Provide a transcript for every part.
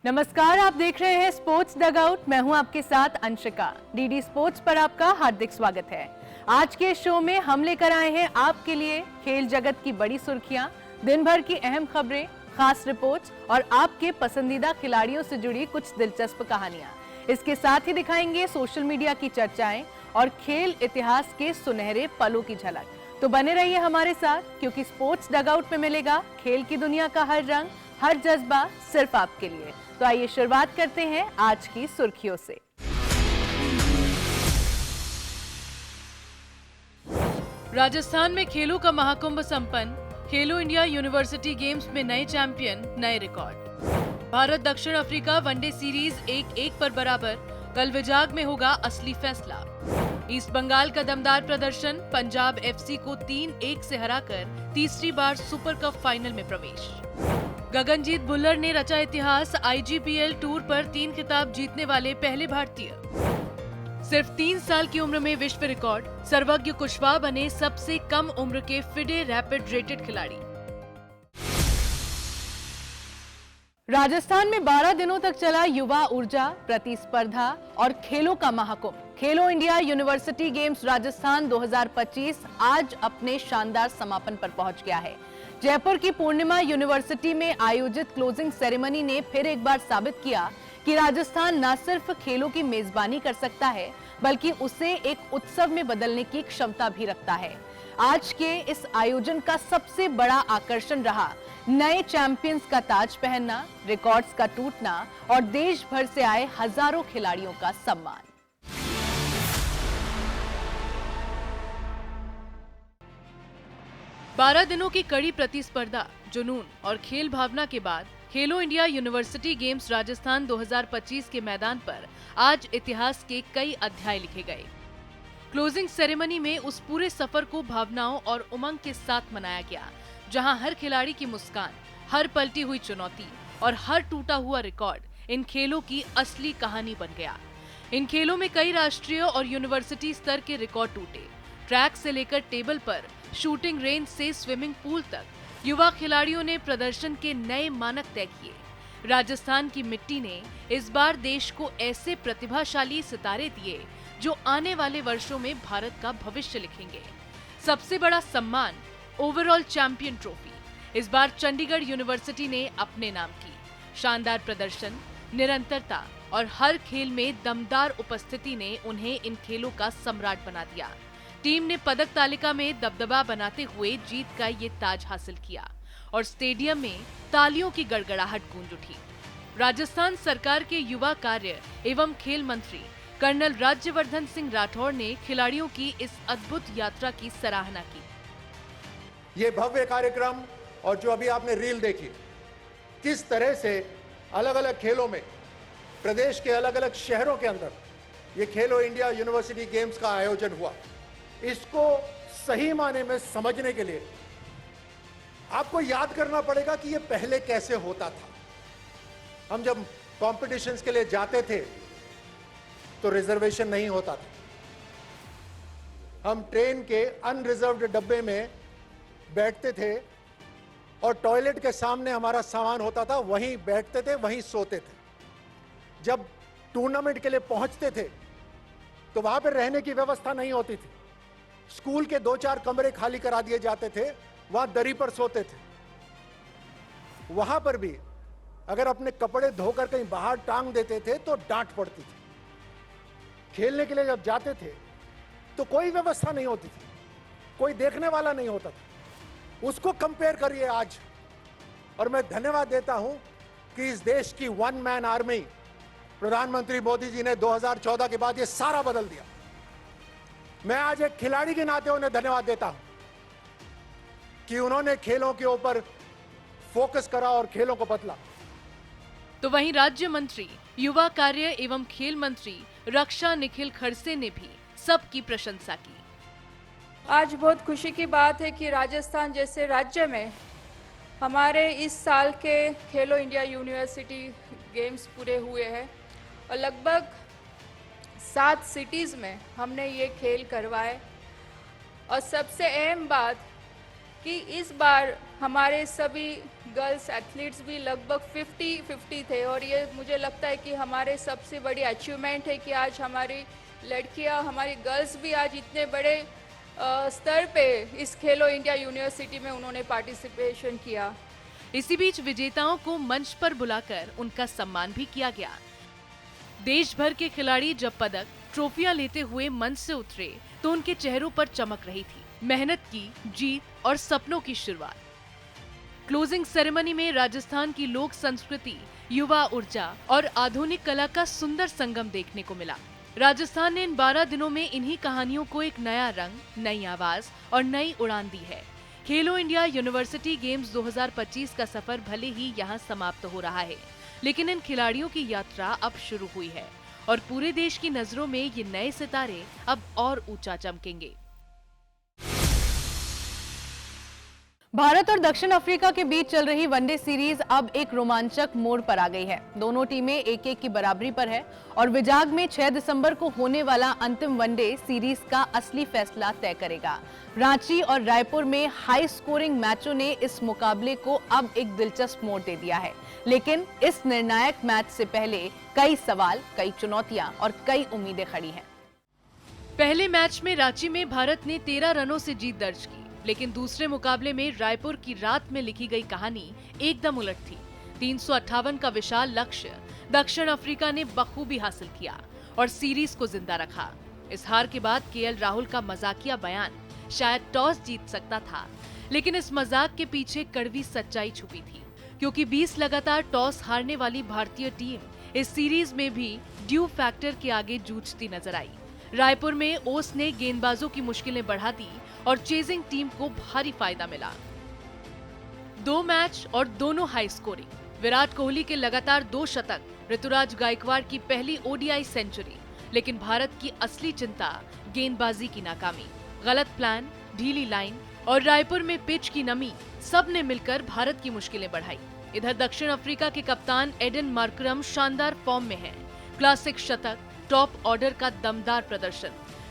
नमस्कार, आप देख रहे हैं स्पोर्ट्स डगआउट। मैं हूं आपके साथ अंशिका। डीडी स्पोर्ट्स पर आपका हार्दिक स्वागत है। आज के शो में हम लेकर आए हैं आपके लिए खेल जगत की बड़ी सुर्खियां, दिन भर की अहम खबरें, खास रिपोर्ट्स और आपके पसंदीदा खिलाड़ियों से जुड़ी कुछ दिलचस्प कहानियां। इसके साथ ही दिखाएंगे सोशल मीडिया की चर्चाएं और खेल इतिहास के सुनहरे पलों की झलक। तो बने रहिए हमारे साथ, क्योंकि स्पोर्ट्स डगआउट में मिलेगा खेल की दुनिया का हर रंग, हर जज्बा सिर्फ आपके लिए। तो आइए शुरुआत करते हैं आज की सुर्खियों से। राजस्थान में खेलों का महाकुंभ संपन्न। खेलो इंडिया यूनिवर्सिटी गेम्स में नए चैंपियन, नए रिकॉर्ड। भारत दक्षिण अफ्रीका वनडे सीरीज 1-1 पर बराबर। कल विजाग में होगा असली फैसला। ईस्ट बंगाल का दमदार प्रदर्शन, पंजाब एफसी को 3-1 से हराकर तीसरी बार सुपर कप फाइनल में प्रवेश। गगनजीत भुल्लर ने रचा इतिहास, आईजीपीएल टूर पर 3 खिताब जीतने वाले पहले भारतीय। सिर्फ 3 साल की उम्र में विश्व रिकॉर्ड, सर्वज्ञ कुशवाहा बने सबसे कम उम्र के फिडे रैपिड रेटेड खिलाड़ी। राजस्थान में 12 दिनों तक चला युवा ऊर्जा, प्रतिस्पर्धा और खेलों का महाकुंभ। खेलो इंडिया यूनिवर्सिटी गेम्स राजस्थान 2025 आज अपने शानदार समापन पर पहुंच गया है। जयपुर की पूर्णिमा यूनिवर्सिटी में आयोजित क्लोजिंग सेरेमनी ने फिर एक बार साबित किया कि राजस्थान न सिर्फ खेलों की मेजबानी कर सकता है, बल्कि उसे एक उत्सव में बदलने की क्षमता भी रखता है। आज के इस आयोजन का सबसे बड़ा आकर्षण रहा नए चैंपियंस का ताज पहनना, रिकॉर्ड्स का टूटना और देश भर से आए हजारों खिलाड़ियों का सम्मान। बारह दिनों की कड़ी प्रतिस्पर्धा, जुनून और खेल भावना के बाद खेलो इंडिया यूनिवर्सिटी गेम्स राजस्थान 2025 के मैदान पर आज इतिहास के कई अध्याय लिखे गए। क्लोजिंग सेरेमनी में उस पूरे सफर को भावनाओं और उमंग के साथ मनाया गया, जहां हर खिलाड़ी की मुस्कान, हर पलटी हुई चुनौती और हर टूटा हुआ रिकॉर्ड इन खेलों की असली कहानी बन गया। इन खेलों में कई राष्ट्रीय और यूनिवर्सिटी स्तर के रिकॉर्ड टूटे। ट्रैक से लेकर टेबल पर, शूटिंग रेंज से स्विमिंग पूल तक युवा खिलाड़ियों ने प्रदर्शन के नए मानक तय किए। राजस्थान की मिट्टी ने इस बार देश को ऐसे प्रतिभाशाली सितारे दिए जो आने वाले वर्षों में भारत का भविष्य लिखेंगे। सबसे बड़ा सम्मान, ओवरऑल चैंपियन ट्रॉफी, इस बार चंडीगढ़ यूनिवर्सिटी ने अपने नाम की। शानदार प्रदर्शन, निरंतरता और हर खेल में दमदार उपस्थिति ने उन्हें इन खेलों का सम्राट बना दिया। टीम ने पदक तालिका में दबदबा बनाते हुए जीत का ये ताज हासिल किया और स्टेडियम में तालियों की गड़गड़ाहट गूंज उठी। राजस्थान सरकार के युवा कार्य एवं खेल मंत्री कर्नल राज्यवर्धन सिंह राठौड़ ने खिलाड़ियों की इस अद्भुत यात्रा की सराहना की। ये भव्य कार्यक्रम और जो अभी आपने रील देखी, किस तरह से अलग अलग खेलों में प्रदेश के अलग अलग शहरों के अंदर ये खेलो इंडिया यूनिवर्सिटी गेम्स का आयोजन हुआ, इसको सही माने में समझने के लिए आपको याद करना पड़ेगा कि ये पहले कैसे होता था। हम जब कॉम्पिटिशन्स के लिए जाते थे तो रिजर्वेशन नहीं होता था। हम ट्रेन के अनरिजर्व्ड डब्बे में बैठते थे और टॉयलेट के सामने हमारा सामान होता था, वहीं बैठते थे, वहीं सोते थे। जब टूर्नामेंट के लिए पहुंचते थे तो वहां पर रहने की व्यवस्था नहीं होती थी। स्कूल के 2-4 कमरे खाली करा दिए जाते थे, वहां दरी पर सोते थे। वहां पर भी अगर अपने कपड़े धोकर कहीं बाहर टांग देते थे तो डांट पड़ती थी। खेलने के लिए जब जाते थे तो कोई व्यवस्था नहीं होती थी, कोई देखने वाला नहीं होता था। उसको कंपेयर करिए आज, और मैं धन्यवाद देता हूं कि इस देश की वन मैन आर्मी प्रधानमंत्री मोदी जी ने 2014 के बाद ये सारा बदल दिया। मैं आज एक खिलाड़ी के नाते उन्हें धन्यवाद देता हूं कि उन्होंने खेलों के ऊपर फोकस करा और खेलों को बदला। तो वहीं राज्य मंत्री, युवा कार्य एवं खेल मंत्री रक्षा निखिल खड़से ने भी सबकी प्रशंसा की। आज बहुत खुशी की बात है कि राजस्थान जैसे राज्य में हमारे इस साल के खेलो इंडिया यूनिवर्सिटी गेम्स पूरे हुए हैं और लगभग 7 सिटीज़ में हमने ये खेल करवाए। और सबसे अहम बात कि इस बार हमारे सभी गर्ल्स एथलीट्स भी लगभग 50-50 थे और ये मुझे लगता है कि हमारे सबसे बड़ी अचीवमेंट है कि आज हमारी लड़कियां, हमारी गर्ल्स भी आज इतने बड़े स्तर पे इस खेलो इंडिया यूनिवर्सिटी में उन्होंने पार्टिसिपेशन किया। इसी बीच विजेताओं को मंच पर बुलाकर उनका सम्मान भी किया गया। देश भर के खिलाड़ी जब पदक, ट्रॉफियां लेते हुए मंच से उतरे तो उनके चेहरों पर चमक रही थी। मेहनत की जीत और सपनों की शुरुआत। क्लोजिंग सेरेमनी में राजस्थान की लोक संस्कृति, युवा ऊर्जा और आधुनिक कला का सुंदर संगम देखने को मिला। राजस्थान ने इन 12 दिनों में इन्हीं कहानियों को एक नया रंग, नई आवाज और नई उड़ान दी है। खेलो इंडिया यूनिवर्सिटी गेम्स 2025 का सफर भले ही यहाँ समाप्त हो रहा है, लेकिन इन खिलाड़ियों की यात्रा अब शुरू हुई है और पूरे देश की नजरों में ये नए सितारे अब और ऊंचा चमकेंगे। भारत और दक्षिण अफ्रीका के बीच चल रही वनडे सीरीज अब एक रोमांचक मोड़ पर आ गई है। दोनों टीमें 1-1 की बराबरी पर है और विजाग में 6 दिसंबर को होने वाला अंतिम वनडे सीरीज का असली फैसला तय करेगा। रांची और रायपुर में हाई स्कोरिंग मैचों ने इस मुकाबले को अब एक दिलचस्प मोड़ दे दिया है, लेकिन इस निर्णायक मैच से पहले कई सवाल, कई चुनौतियां और कई उम्मीदें खड़ी हैं। पहले मैच में रांची में भारत ने 13 रनों से जीत दर्ज की, लेकिन दूसरे मुकाबले में रायपुर की रात में लिखी गई कहानी एकदम उलट थी। 358 का विशाल लक्ष्य दक्षिण अफ्रीका ने बखूबी हासिल किया और सीरीज को जिंदा रखा। इस हार के बाद केएल राहुल का मजाकिया बयान शायद टॉस जीत सकता था, लेकिन इस मजाक के पीछे कड़वी सच्चाई छुपी थी, क्योंकि 20 लगातार टॉस हारने वाली भारतीय टीम इस सीरीज में भी ड्यू फैक्टर के आगे जूझती नजर आई। रायपुर में ओस ने गेंदबाजों की मुश्किलें बढ़ा दी और चेजिंग टीम को भारी फायदा मिला। 2 मैच और दोनों हाई स्कोरिंग। विराट कोहली के लगातार 2 शतक, ऋतुराज गायकवाड़ की पहली ओडीआई सेंचुरी, लेकिन भारत की असली चिंता गेंदबाजी की नाकामी, गलत प्लान, ढीली लाइन और रायपुर में पिच की नमी, सब ने मिलकर भारत की मुश्किलें बढ़ाई। इधर दक्षिण अफ्रीका के कप्तान एडन मार्करम शानदार फॉर्म में हैं। क्लासिक शतक, टॉप ऑर्डर का दमदार प्रदर्शन।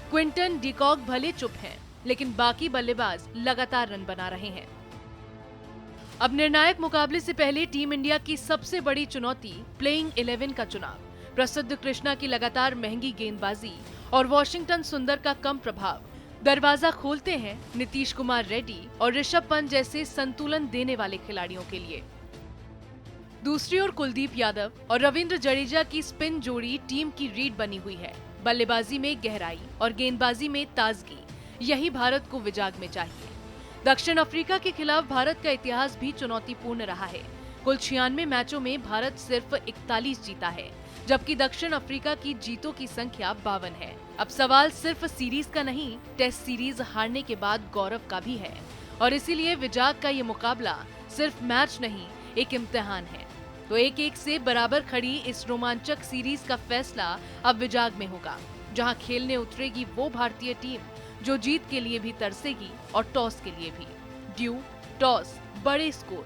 क्विंटन डिकॉक भले चुप हैं, लेकिन बाकी बल्लेबाज लगातार रन बना रहे हैं। अब निर्णायक मुकाबले से पहले टीम इंडिया की सबसे बड़ी चुनौती प्लेइंग 11 का चुनाव। प्रसिद्ध कृष्णा की लगातार महंगी गेंदबाजी और वॉशिंगटन सुंदर का कम प्रभाव दरवाजा खोलते हैं नीतीश कुमार रेड्डी और ऋषभ पंत जैसे संतुलन देने वाले खिलाड़ियों के लिए। दूसरी ओर कुलदीप यादव और रविंद्र जडेजा की स्पिन जोड़ी टीम की रीढ़ बनी हुई है। बल्लेबाजी में गहराई और गेंदबाजी में ताजगी, यही भारत को विजाग में चाहिए। दक्षिण अफ्रीका के खिलाफ भारत का इतिहास भी चुनौतीपूर्ण रहा है। कुल 96 मैचों में भारत सिर्फ 41 जीता है, जबकि दक्षिण अफ्रीका की जीतों की संख्या 52 है। अब सवाल सिर्फ सीरीज का नहीं, टेस्ट सीरीज हारने के बाद गौरव का भी है और इसीलिए विजाग का ये मुकाबला सिर्फ मैच नहीं, एक इम्तिहान है। तो 1-1 से बराबर खड़ी इस रोमांचक सीरीज का फैसला अब विजाग में होगा, जहां खेलने उतरेगी वो भारतीय टीम जो जीत के लिए भी तरसेगी और टॉस के लिए भी। ड्यू, टॉस, बड़े स्कोर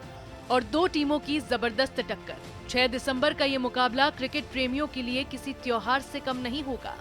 और 2 टीमों की जबरदस्त टक्कर। 6 दिसंबर का ये मुकाबला क्रिकेट प्रेमियों के लिए किसी त्योहार से कम नहीं होगा।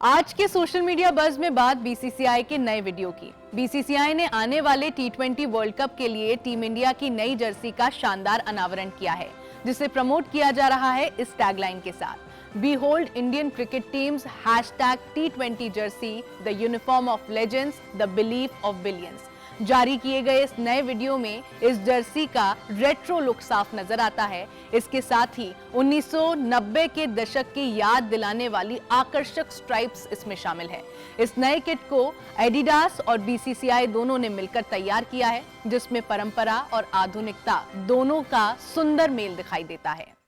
आज के सोशल मीडिया बज़ में बात बीसीसीआई के नए वीडियो की। बीसीसीआई ने आने वाले T20 वर्ल्ड कप के लिए टीम इंडिया की नई जर्सी का शानदार अनावरण किया है, जिसे प्रमोट किया जा रहा है इस टैगलाइन के साथ, Behold Indian cricket teams #T20 jersey, the uniform of legends, the belief of billions। जारी किए गए इस नए वीडियो में इस जर्सी का रेट्रो लुक साफ नजर आता है। इसके साथ ही 1990 के दशक की याद दिलाने वाली आकर्षक स्ट्राइप्स इसमें शामिल है। इस नए किट को एडिडास और बीसीसीआई दोनों ने मिलकर तैयार किया है, जिसमें परंपरा और आधुनिकता दोनों का सुंदर मेल दिखाई देता है।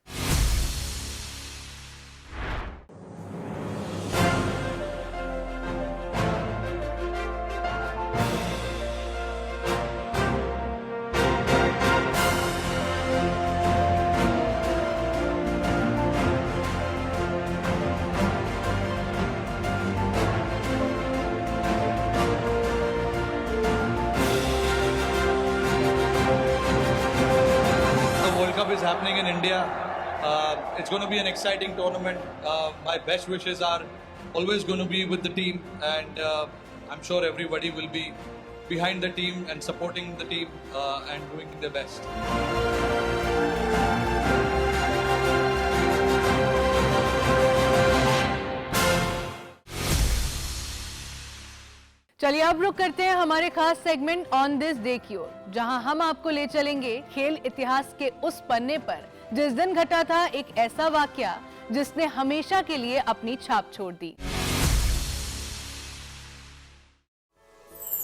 Cup is happening in India. It's going to be an exciting tournament. My best wishes are always going to be with the team, and I'm sure everybody will be behind the team and supporting the team and doing their best. चलिए अब रुक करते हैं हमारे खास segment on this day की ओर, जहां हम आपको ले चलेंगे खेल इतिहास के उस पन्ने पर जिस दिन घटा था एक ऐसा वाकया जिसने हमेशा के लिए अपनी छाप छोड़ दी।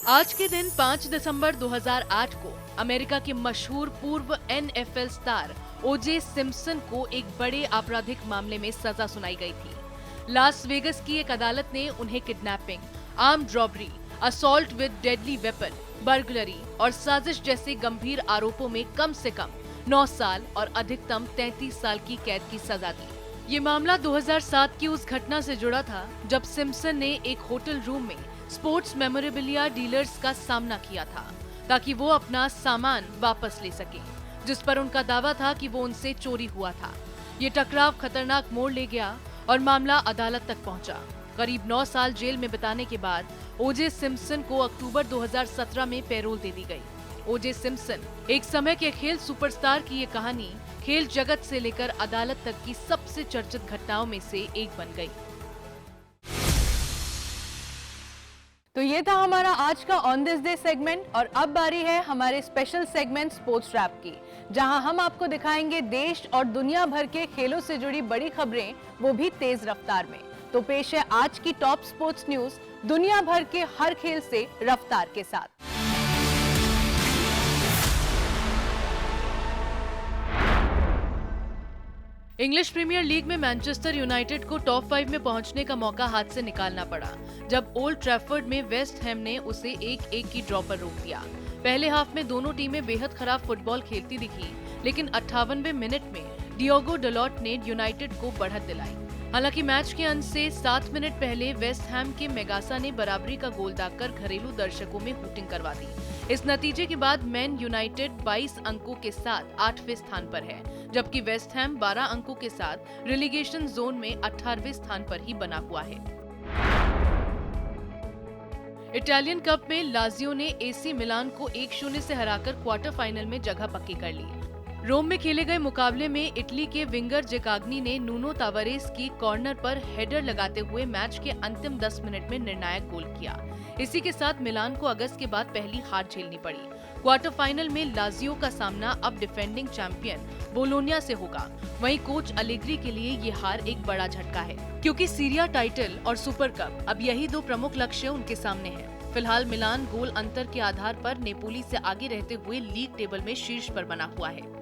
आज के दिन 5 दिसंबर 2008 को अमेरिका के मशहूर पूर्व NFL स्टार ओजे सिम्पसन को एक बड़े आपराधिक मामले में सजा सुनाई गई थी। लास वेगस की एक अदालत ने उन्हें kidnapping, armed robbery, assault with deadly weapon, burglary और साजिश जैसे गंभीर आरोपों में कम से कम 9 साल और अधिकतम 33 साल की कैद की सजा दी। ये मामला 2007 की उस घटना से जुड़ा था जब सिम्पसन ने एक होटल रूम में स्पोर्ट्स मेमोरेबिलिया डीलर्स का सामना किया था ताकि वो अपना सामान वापस ले सके, जिस पर उनका दावा था कि वो उनसे चोरी हुआ था। ये टकराव खतरनाक मोड़ ले गया और मामला अदालत तक पहुंचा। करीब 9 साल जेल में बिताने के बाद ओजे सिम्पसन को अक्टूबर 2017 में पैरोल दे दी गई। ओजे सिम्पसन एक समय के खेल सुपरस्टार की ये कहानी खेल जगत से लेकर अदालत तक की सबसे चर्चित घटनाओं में से एक बन गई। तो ये था हमारा आज का ऑन दिस डे सेगमेंट, और अब बारी है हमारे स्पेशल सेगमेंट स्पोर्ट्स रैप की, जहां हम आपको दिखाएंगे देश और दुनिया भर के खेलों से जुड़ी बड़ी खबरें, वो भी तेज रफ्तार में। तो पेश है आज की टॉप स्पोर्ट्स न्यूज दुनिया भर के हर खेल से रफ्तार के साथ। इंग्लिश प्रीमियर लीग में मैनचेस्टर यूनाइटेड को टॉप 5 में पहुंचने का मौका हाथ से निकालना पड़ा जब ओल्ड ट्रैफर्ड में वेस्ट हैम ने उसे 1-1 की ड्रॉ पर रोक दिया। पहले हाफ में दोनों टीमें बेहद खराब फुटबॉल खेलती दिखी, लेकिन 58वें मिनट में डियोगो डलॉट ने यूनाइटेड को बढ़त दिलाई। हालांकि मैच के अंत से 7 मिनट पहले वेस्ट हैम के मेगासा ने बराबरी का गोल दागकर घरेलू दर्शकों में हूटिंग करवा दी। इस नतीजे के बाद मैन यूनाइटेड 22 अंकों के साथ 8वें स्थान पर है, जबकि वेस्ट हैम 12 अंकों के साथ रिलीगेशन जोन में 18वें स्थान पर ही बना हुआ है। इटालियन कप में लाजियो ने एसी मिलान को 1-0 से हराकर क्वार्टर फाइनल में जगह पक्की कर ली। रोम में खेले गए मुकाबले में इटली के विंगर जेकाग्नी ने नूनो तावारेस की कॉर्नर पर हेडर लगाते हुए मैच के अंतिम 10 मिनट में निर्णायक गोल किया। इसी के साथ मिलान को अगस्त के बाद पहली हार झेलनी पड़ी। क्वार्टर फाइनल में लाजियो का सामना अब डिफेंडिंग चैंपियन बोलोनिया से होगा। वहीं कोच अलेग्री के लिए ये हार एक बड़ा झटका है, क्योंकि सीरिया टाइटल और सुपर कप अब यही 2 प्रमुख लक्ष्य उनके सामने हैं। फिलहाल मिलान गोल अंतर के आधार पर नेपोली से आगे रहते हुए लीग टेबल में शीर्ष पर बना हुआ है।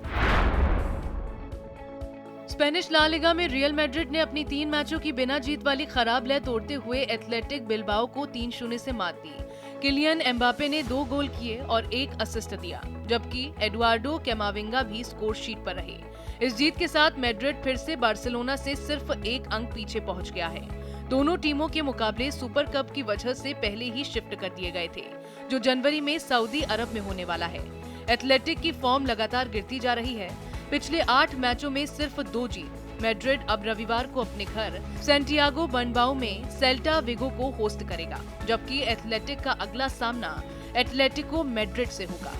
स्पेनिश ला लिगा में रियल मैड्रिड ने अपनी 3 मैचों की बिना जीत वाली खराब लय तोड़ते हुए एथलेटिक बिलबाओ को 3-0 से मात दी। किलियन एम्बापे ने 2 गोल किए और 1 असिस्ट दिया, जबकि एडुआर्डो कैमाविंगा भी स्कोर शीट पर रहे। इस जीत के साथ मैड्रिड फिर से बार्सिलोना से सिर्फ 1 अंक पीछे पहुंच गया है। दोनों टीमों के मुकाबले सुपर कप की वजह से पहले ही शिफ्ट कर दिए गए थे, जो जनवरी में सऊदी अरब में होने वाला है। एथलेटिक की फॉर्म लगातार गिरती जा रही है। पिछले 8 मैचों में सिर्फ 2 जीत। मैड्रिड अब रविवार को अपने घर सैंटियागो बर्नबाउ में सेल्टा विगो को होस्ट करेगा, जबकि एथलेटिक का अगला सामना एटलेटिको मैड्रिड से होगा।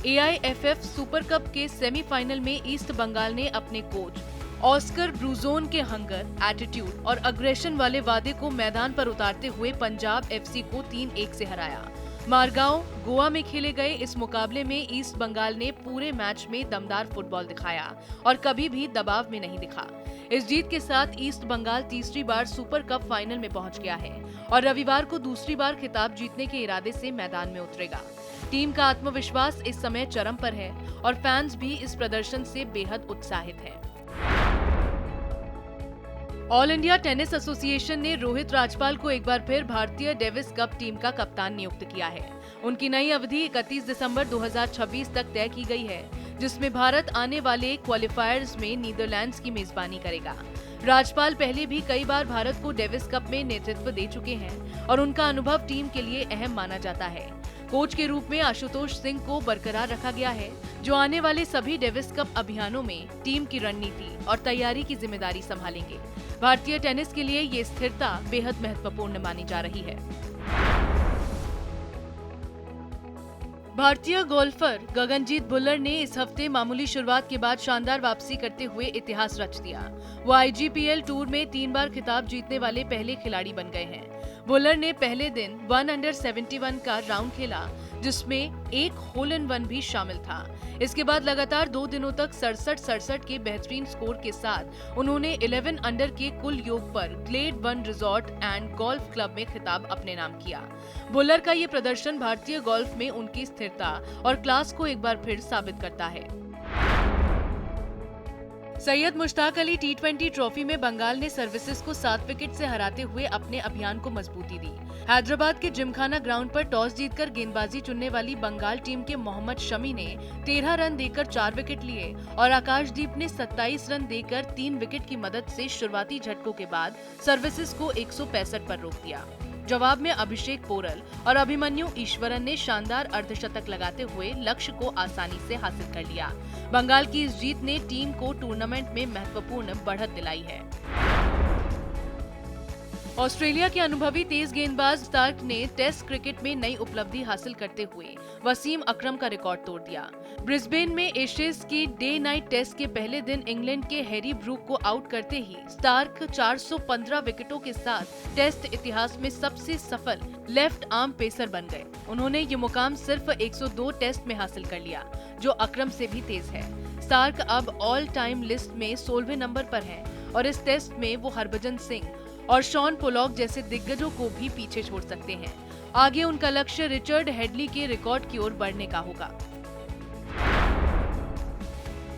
AIFF सुपर कप के सेमीफाइनल में ईस्ट बंगाल ने अपने कोच ऑस्कर ब्रूजोन के हंगर, एटीट्यूड और अग्रेशन वाले वादे को मैदान पर उतारते हुए पंजाब FC को 3-1 से हराया। मारगांव, गोवा में खेले गए इस मुकाबले में ईस्ट बंगाल ने पूरे मैच में दमदार फुटबॉल दिखाया और कभी भी दबाव में नहीं दिखा। इस जीत के साथ ईस्ट बंगाल तीसरी बार सुपर कप फाइनल में पहुंच गया है और रविवार को दूसरी बार खिताब जीतने के इरादे से मैदान में उतरेगा। टीम का आत्मविश्वास इस समय चरम पर है और फैंस भी इस प्रदर्शन से बेहद उत्साहित हैं। ऑल इंडिया टेनिस एसोसिएशन ने रोहित राजपाल को एक बार फिर भारतीय डेविस कप टीम का कप्तान नियुक्त किया है। उनकी नई अवधि 31 दिसंबर 2026 तक तय की गई है, जिसमें भारत आने वाले क्वालिफायर्स में नीदरलैंड्स की मेजबानी करेगा। राजपाल पहले भी कई बार भारत को डेविस कप में नेतृत्व दे चुके हैं और उनका अनुभव टीम के लिए अहम माना जाता है। कोच के रूप में आशुतोष सिंह को बरकरार रखा गया है, जो आने वाले सभी डेविस कप अभियानों में टीम की रणनीति और तैयारी की जिम्मेदारी संभालेंगे। भारतीय टेनिस के लिए ये स्थिरता बेहद महत्वपूर्ण मानी जा रही है। भारतीय गोल्फर गगनजीत भुल्लर ने इस हफ्ते मामूली शुरुआत के बाद शानदार वापसी करते हुए इतिहास रच दिया। वो IGPL टूर में 3 बार खिताब जीतने वाले पहले खिलाड़ी बन गए हैं। भुल्लर ने पहले दिन 1 अंडर 71 का राउंड खेला, जिसमें एक होल इन वन भी शामिल था। इसके बाद लगातार 2 दिनों तक 67 के बेहतरीन स्कोर के साथ उन्होंने 11 अंडर के कुल योग पर Glade One Resort and Golf Club में खिताब अपने नाम किया। भुल्लर का ये प्रदर्शन भारतीय गोल्फ में उनकी स्थिरता और क्लास को एक बार फिर साबित करता है। सैयद मुश्ताक अली T20 ट्रॉफी में बंगाल ने सर्विसेज को 7 विकेट से हराते हुए अपने अभियान को मजबूती दी। हैदराबाद के जिमखाना ग्राउंड पर टॉस जीतकर गेंदबाजी चुनने वाली बंगाल टीम के मोहम्मद शमी ने 13 रन देकर 4 विकेट लिए और आकाशदीप ने 27 रन देकर 3 विकेट की मदद से शुरुआती झटकों के बाद सर्विसेज को 165 पर रोक दिया। जवाब में अभिषेक पोरल और अभिमन्यु ईश्वरन ने शानदार अर्धशतक लगाते हुए लक्ष्य को आसानी से हासिल कर लिया। बंगाल की इस जीत ने टीम को टूर्नामेंट में महत्वपूर्ण बढ़त दिलाई है। ऑस्ट्रेलिया के अनुभवी तेज गेंदबाज स्टार्क ने टेस्ट क्रिकेट में नई उपलब्धि हासिल करते हुए वसीम अकरम का रिकॉर्ड तोड़ दिया। ब्रिस्बेन में एशेज की डे नाइट टेस्ट के पहले दिन इंग्लैंड के हैरी ब्रूक को आउट करते ही स्टार्क 415 विकेटों के साथ टेस्ट इतिहास में सबसे सफल लेफ्ट आर्म पेसर बन गए। उन्होंने ये मुकाम सिर्फ 102 टेस्ट में हासिल कर लिया, जो अकरम से भी तेज है। स्टार्क अब ऑल टाइम लिस्ट में 16वें नंबर पर हैं और इस टेस्ट में वो हरभजन सिंह और शॉन पोलॉक जैसे दिग्गजों को भी पीछे छोड़ सकते हैं। आगे उनका लक्ष्य रिचर्ड हेडली के रिकॉर्ड की ओर बढ़ने का होगा।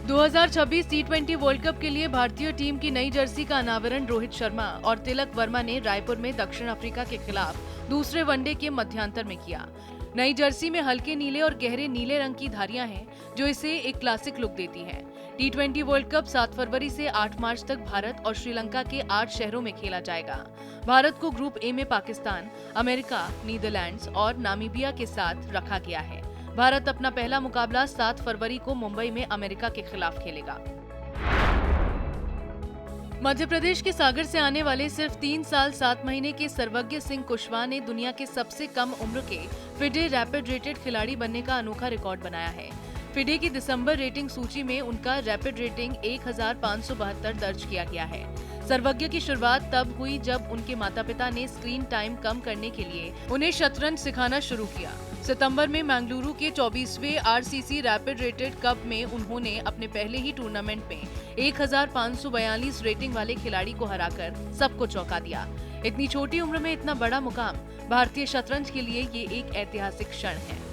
2026 T20 वर्ल्ड कप के लिए भारतीय टीम की नई जर्सी का अनावरण रोहित शर्मा और तिलक वर्मा ने रायपुर में दक्षिण अफ्रीका के खिलाफ दूसरे वनडे के मध्यांतर में किया। नई जर्सी में हल्के नीले और गहरे नीले रंग की धारियां हैं, जो इसे एक क्लासिक लुक देती हैं। T20 वर्ल्ड कप 7 फरवरी से 8 मार्च तक भारत और श्रीलंका के 8 शहरों में खेला जाएगा। भारत को ग्रुप ए में पाकिस्तान, अमेरिका, नीदरलैंड्स और नामीबिया के साथ रखा गया है। भारत अपना पहला मुकाबला 7 फरवरी को मुंबई में अमेरिका के खिलाफ खेलेगा। मध्य प्रदेश के सागर से आने वाले सिर्फ 3 साल 7 महीने के सर्वज्ञ सिंह कुशवाहा ने दुनिया के सबसे कम उम्र के फिडे रैपिड रेटेड खिलाड़ी बनने का अनोखा रिकॉर्ड बनाया है। फिडे की दिसंबर रेटिंग सूची में उनका रैपिड रेटिंग 1572 दर्ज किया गया है। सर्वज्ञ की शुरुआत तब हुई जब उनके माता पिता ने स्क्रीन टाइम कम करने के लिए उन्हें शतरंज सिखाना शुरू किया। सितंबर में मंगलुरु के 24वें RCC रैपिड रेटेड कप में उन्होंने अपने पहले ही टूर्नामेंट में 1542 रेटिंग वाले खिलाड़ी को हराकर सबको चौंका दिया। इतनी छोटी उम्र में इतना बड़ा मुकाम भारतीय शतरंज के लिए ये एक ऐतिहासिक क्षण है।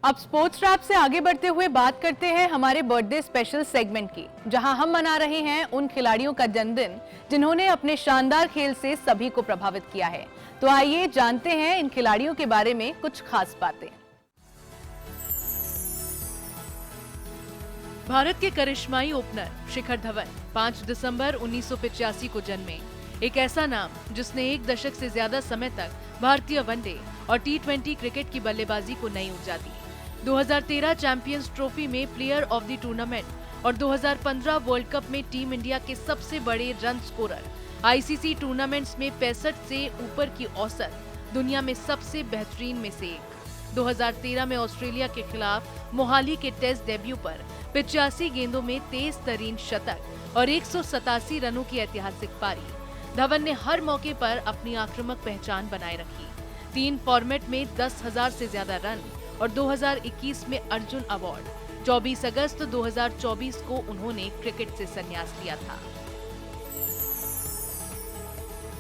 अब स्पोर्ट्स रैप से आगे बढ़ते हुए बात करते हैं हमारे बर्थडे स्पेशल सेगमेंट की, जहां हम मना रहे हैं उन खिलाड़ियों का जन्मदिन जिन्होंने अपने शानदार खेल से सभी को प्रभावित किया है। तो आइए जानते हैं इन खिलाड़ियों के बारे में कुछ खास बातें। भारत के करिश्माई ओपनर शिखर धवन 5 दिसंबर 1985 को जन्मे। एक ऐसा नाम जिसने 1 दशक से ज्यादा समय तक भारतीय वनडे और T20 क्रिकेट की बल्लेबाजी को नई ऊर्जा दी। 2013 चैंपियंस ट्रॉफी में प्लेयर ऑफ द टूर्नामेंट और 2015 वर्ल्ड कप में टीम इंडिया के सबसे बड़े रन स्कोरर, ICC टूर्नामेंट्स में 65 से ऊपर की औसत, दुनिया में सबसे बेहतरीन में से एक। 2013 में ऑस्ट्रेलिया के खिलाफ मोहाली के टेस्ट डेब्यू पर 85 गेंदों में तेज तरीन शतक और 187 रनों की ऐतिहासिक पारी। धवन ने हर मौके पर अपनी आक्रामक पहचान बनाए रखी। 3 फॉर्मेट में 10,000 से ज्यादा रन और 2021 में अर्जुन अवार्ड। 24 अगस्त 2024 को उन्होंने क्रिकेट से संन्यास लिया था।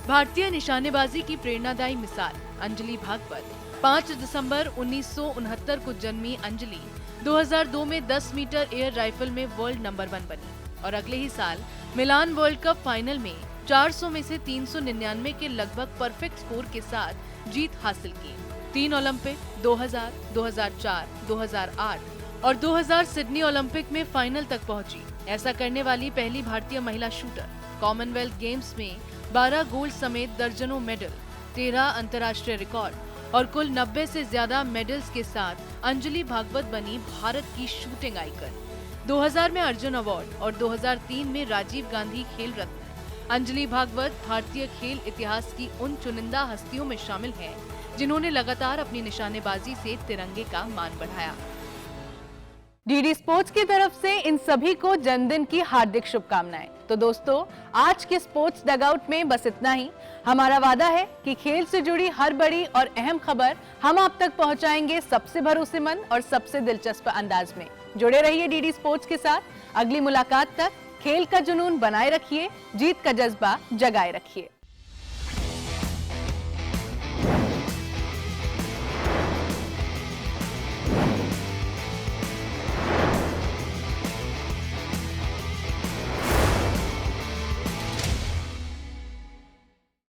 भारतीय निशानेबाजी की प्रेरणादायी मिसाल अंजलि भागवत 5 दिसंबर 1969 को जन्मी अंजलि 2002 में 10 मीटर एयर राइफल में वर्ल्ड नंबर 1 बनी और अगले ही साल मिलान वर्ल्ड कप फाइनल में 400 में से 399 के लगभग परफेक्ट स्कोर के साथ जीत हासिल की। 3 ओलंपिक 2000, 2004, 2008 और 2000 सिडनी ओलंपिक में फाइनल तक पहुंची। ऐसा करने वाली पहली भारतीय महिला शूटर। कॉमनवेल्थ गेम्स में 12 गोल्ड समेत दर्जनों मेडल, 13 अंतर्राष्ट्रीय रिकॉर्ड और कुल 90 से ज्यादा मेडल्स के साथ अंजलि भागवत बनी भारत की शूटिंग आइकन। 2000 में अर्जुन अवार्ड और 2003 में राजीव गांधी खेल रत्न अंजलि भागवत भारतीय खेल इतिहास की उन चुनिंदा हस्तियों में शामिल हैं जिन्होंने लगातार अपनी निशानेबाजी से तिरंगे का मान बढ़ाया। डीडी स्पोर्ट्स की तरफ से इन सभी को जन्मदिन की हार्दिक शुभकामनाएं। तो दोस्तों, आज के स्पोर्ट्स डगआउट में बस इतना ही। हमारा वादा है कि खेल से जुड़ी हर बड़ी और अहम खबर हम आप तक पहुंचाएंगे सबसे भरोसेमंद और सबसे दिलचस्प अंदाज में। जुड़े रहिए डीडी स्पोर्ट्स के साथ। अगली मुलाकात तक खेल का जुनून बनाए रखिए, जीत का जज्बा जगाए रखिए।